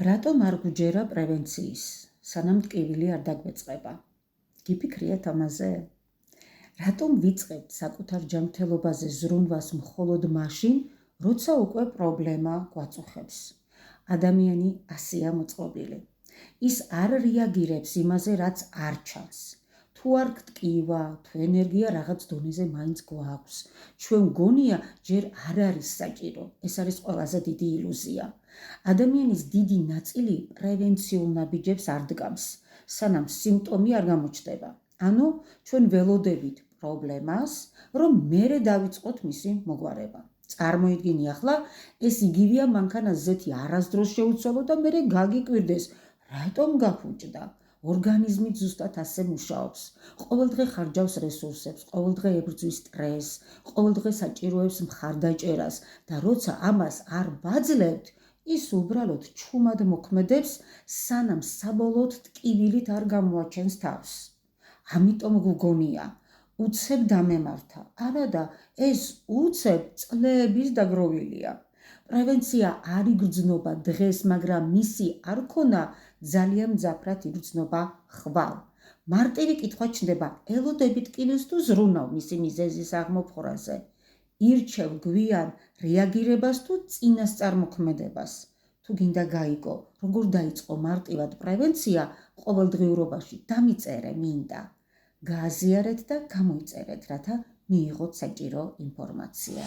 რატომ არ გუჯერა პრევენციის, სანამ ტკივილი არ დაგვეწყება? გიფიქრიათ ამაზე? რატომ ვიწყებთ საკუთარ ჯანმრთელობაზე ზრუნვას მხოლოდ მაშინ, როცა უკვე პრობლემა გვაწუხებს? ადამიანი ასეა მოწყობილი. ის არ რეაგირებს იმაზე, რაც არ ჩანს. თუ არ გტკივა, თუ ენერგია რაღაც დონეზე მაინც გვაქვს. ჩვენ გონია ჯერ არ არის საჭირო. ეს არის ყველაზე დიდი ილუზია. ადამიანის დიდი ნაწილი პრევენციულ ნაბიჯებს არ დგამს, სანამ სიმპტომი არ გამოჩნდება. ანუ ჩვენ ველოდებით პრობლემას, რომ მერე დავიწყოთ მისი მოგვარება. წარმოიდგინე ახლა, ეს იგივეა მანქანას ზეთი არასდროს შეუცვალო და მერე გაგიკვირდეს, რატომ გაფუჭდა? ორგანიზმი ზუსტად ასე მუშაობს. ყოველდღე ხარჯავს რესურსებს, ყოველდღე ებრძვის სტრესს, ყოველდღე საჭიროებს მხარდაჭერას და როცა ამას არ ბაძლებთ, ის უბრალოდ ჩუმად მოქმედებს, სანამ საბოლოოდ ტკივილით არ გამოაჩენს თავს. ამიტომ გვგონია, უცებ დამემართა, არადა ეს უცებ წლების დაგროვილია. პრევენცია არ იგრძნობა დღეს, მაგრამ მისი არ ქონა ძალიან მძაფრად იგრძნობა ხვალ. მარტივი კითხვა ჩნდება, ელოდებით ტკივილს თუ ზრუნავ მისი მიზეზის აღმოფხვრაზე. ირჩევ გვიან რეაგირებას თუ წინასწარმოქმედებას. თუ გინდა გაიგო, როგორ დაიწყო მარტივად პრევენცია ყოველდღიურობაში, დამიწერე მინდა. გააზიარეთ და გამოიწერეთ, რათა მიიღოთ საჭირო ინფორმაცია.